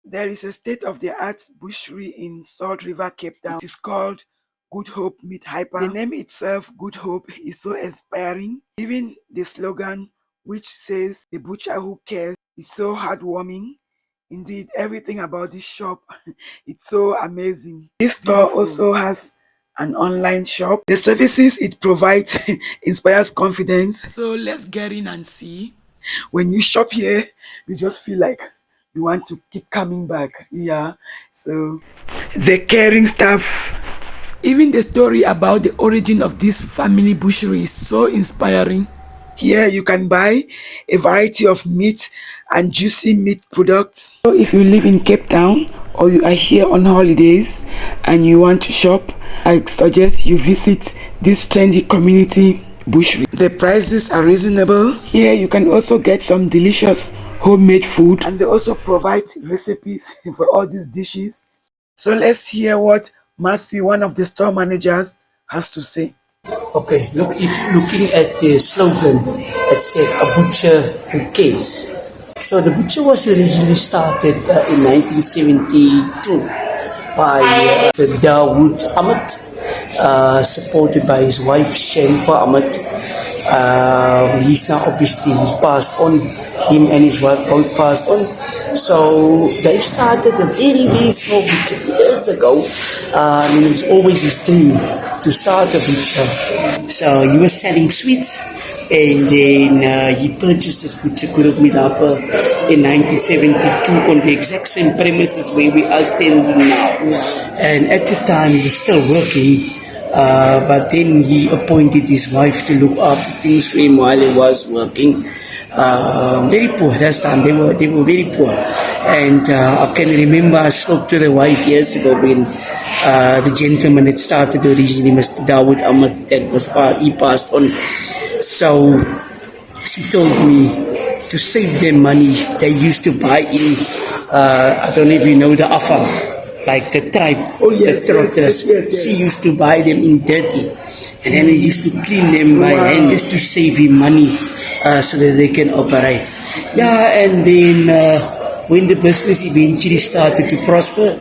There is a state-of-the-art butchery in Salt River, Cape Town. It is called Good Hope Meat Hyper. The name itself, Good Hope, is so inspiring. Even the slogan, which says "The butcher who cares," is so heartwarming. Indeed, everything about this shop, it's so amazing. This store also has an online shop. The services it provides inspires confidence. So let's get in and see. When you shop here, you just feel like you want to keep coming back. Yeah. So the caring staff. Even the story about the origin of this family butchery is so inspiring. Here you can buy a variety of meat and juicy meat products. So if you live in Cape Town or you are here on holidays and you want to shop, I suggest you visit this trendy community butchery. The prices are reasonable. Here you can also get some delicious homemade food, and they also provide recipes for all these dishes. So let's hear what Matthew, one of the store managers, has to say. Okay, look, if you're looking at the slogan, it said a butcher who cares. So the butcher was originally started in 1972 by Dawood Ahmed, supported by his wife Sharifa Ahmed. He's now obviously he's passed on. Him and his wife both passed on. So they started a very, very small butcher years ago. And it was always his dream to start a butcher. So he was selling sweets, and then he purchased this butcher Guru Midapa in 1972 on the exact same premises where we are standing now. And at the time he was still working. But then he appointed his wife to look after things for him while he was working. Very poor that time. They were very poor, and I can remember I spoke to the wife years ago when the gentleman had started originally, Mr. Dawood Ahmed, he passed on. So she told me to save them money. They used to buy in. I don't know if you know the afa, like the tribe. Oh yes, yes. She used to buy them in dirty, and then he used to clean them by hand just to save him money, so that they can operate. Yeah, and then when the business eventually started to prosper,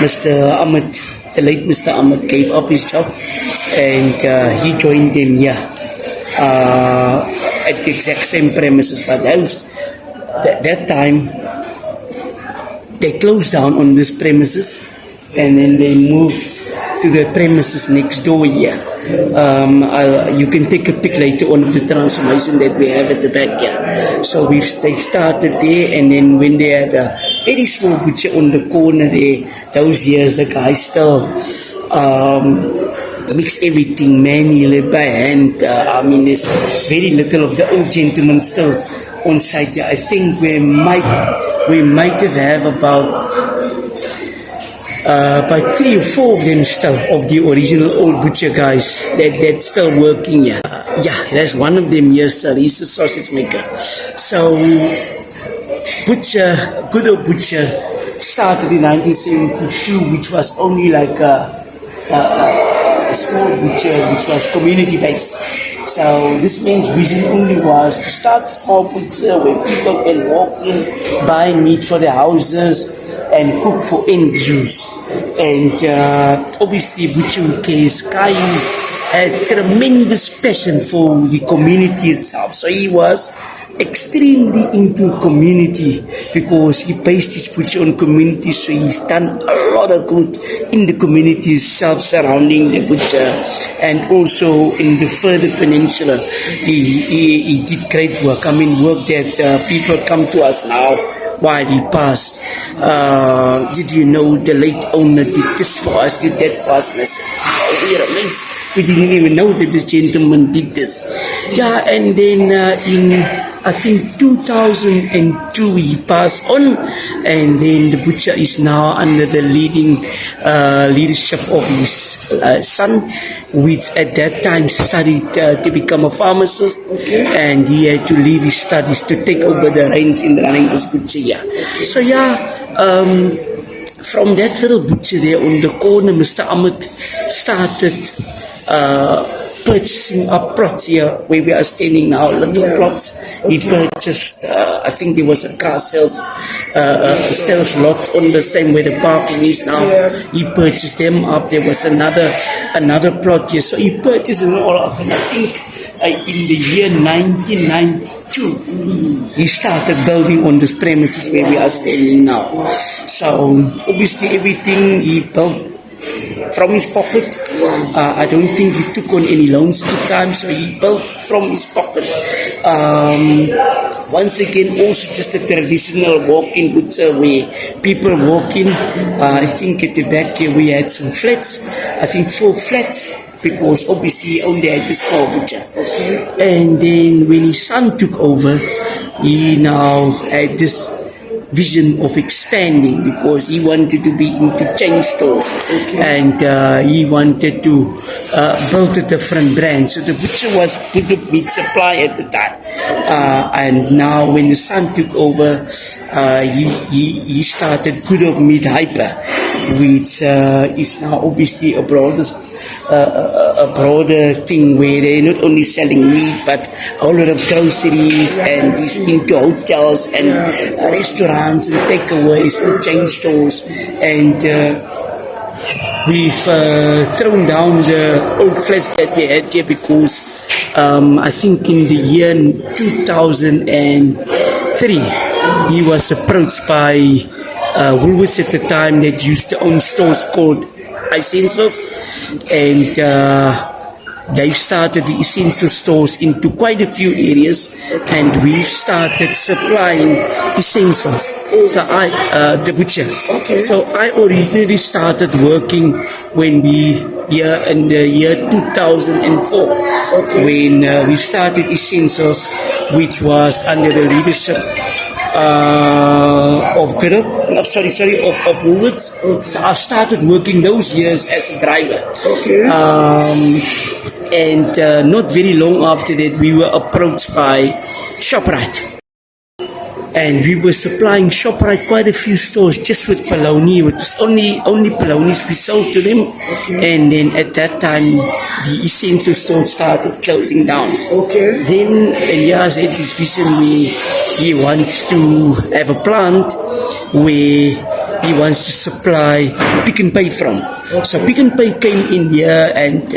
Mr. Ahmed, the late Mr. Ahmed, gave up his job, and he joined them here at the exact same premises. But that time they closed down on this premises, and then they moved to the premises next door here. You can take a pic later on of the transformation that we have at the back here. So they've started there, and then when they had a very small butcher on the corner there, those years the guys still mix everything manually by hand. There's very little of the old gentlemen still on site here. I think we might have about 3 or 4 of them still, of the original old butcher guys that's still working here. Yeah, that's one of them. Yes, sir. He's a sausage maker. So good old butcher started in 1972, which was only like a small butcher which was community based. So this man's vision only was to start a small butcher where people can walk in, buy meat for their houses, and cook for end use. And obviously Butcher who cares, Kai had tremendous passion for the community itself. So he was extremely into community because he based his butcher on community. So he's done a lot of good in the community itself surrounding the butcher, and also in the further peninsula. He did great work. Work that people come to us now while he passed. Did you know the late owner did this for us, did that for us? And I said, oh, we are amazed. We didn't even know that this gentleman did this. Yeah, and then in I think 2002 he passed on, and then the butcher is now under the leadership of his son, which at that time studied to become a pharmacist, and he had to leave his studies to take over the reins in running this butcher. Yeah, so from that little butcher there on the corner, Mr. Ahmed started purchasing a plot here where we are standing now, little plots. He purchased, I think there was a car sales lot on the same where the parking is now. He purchased them up. There was another plot here. So he purchased them all up. And I think in the year 1992, he started building on this premises where we are standing now. So obviously everything he built from his pocket. I don't think he took on any loans at the time, so he built from his pocket. Once again, also just a traditional walk-in butcher where people walk in. I think at the back here we had some flats. I think 4 flats, because obviously he only had a small butcher. And then when his son took over, he now had this vision of expanding, because he wanted to be into chain stores, and he wanted to build a different brand. So the butcher was good meat supply at the time, and now when the son took over, he started Good Hope Meat Hyper, which is now obviously a broader thing where they're not only selling meat but a whole lot of groceries, and he's into hotels and restaurants and takeaways and chain stores. And we've thrown down the old flats that we had here because I think in the year 2003 he was approached by Woolworths at the time that used to own stores called Essentials, and they've started the essential stores into quite a few areas, and we've started supplying essentials. So the butcher. So I originally started working when in the year 2004, when we started Essentials, which was under the leadership of Woolworths. So I started working those years as a driver. And not very long after that, we were approached by ShopRite. And we were supplying ShopRite quite a few stores just with polony. It was only polonies we sold to them. And then at that time, the essential stores started closing down. Then Elias had this vision where he wants to have a plant where he wants to supply Pick n Pay from. So Pick n Pay came in here, and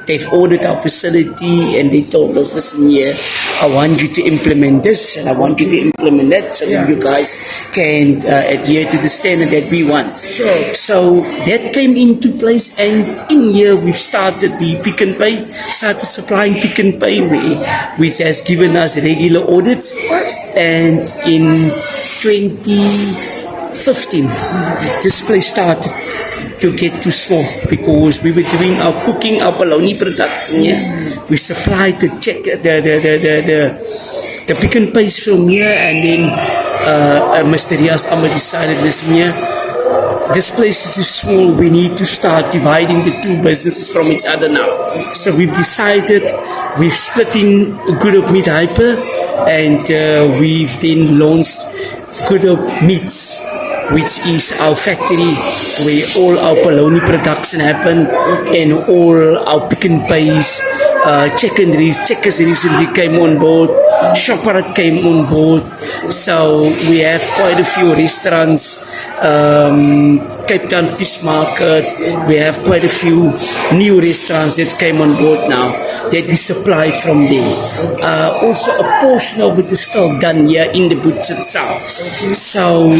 they've ordered our facility, and they told us, listen here, I want you to implement this and I want you to implement that, so that you guys can adhere to the standard that we want. So that came into place, and in here we've started the Pick n Pay, started supplying Pick n Pay, which has given us regular audits. And in 2015, this place started to get too small because we were doing our cooking, our bologna production. We supplied the Pick n Pays from here, and then Mr. Rias Amma decided, listen here, this place is too small, we need to start dividing the two businesses from each other now. So we've decided, we're splitting Good Hope Meat Hyper, and we've then launched Good Hope Meats, which is our factory where all our bologna production happen, and all our Pick n Pays. Checkers recently came on board, ShopRite came on board, so we have quite a few restaurants, Cape Town Fish Market, we have quite a few new restaurants that came on board now that we supply from there. Also a portion of it is still done here in the butcher itself. So,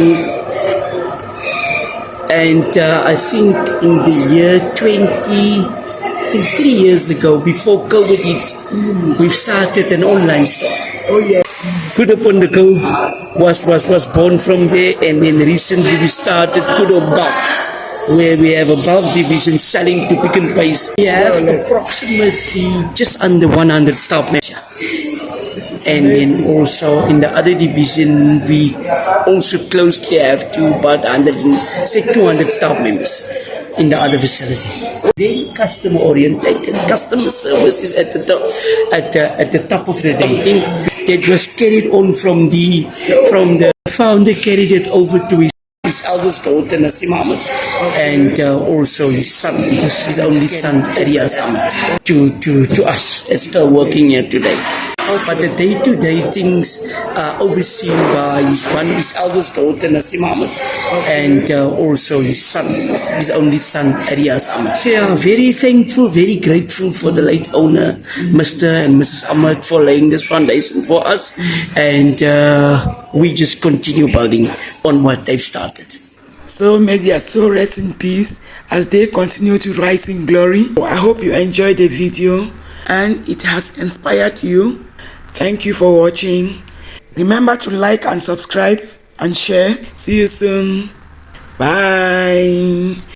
and I think in the year 3 years ago, before COVID hit, we've started an online store. Good Hope on the Go was born from there, and then recently we started Good Hope Bulk, where we have a bulk division selling to Pick n Pays. We have approximately just under 100 staff members. And then also in the other division, we also closely have about 200 staff members in the other facility. Very customer orientated. Customer service is at the top of the day. That was carried on from the founder, carried it over to his his eldest daughter Nasim Ahmed, and also his son, his only son Arias Ahmed, to us that's still working here today. But the day-to-day things are overseen by his eldest daughter Nasim Ahmed, and also his son, his only son Arias Ahmed. So yeah, very thankful, very grateful for the late owner, Mr. and Mrs. Ahmed, for laying this foundation for us, and we just continue building on what they've started. So may their soul rest in peace as they continue to rise in glory. I hope you enjoyed the video and it has inspired you. Thank you for watching. Remember to like and subscribe and share. See you soon. Bye.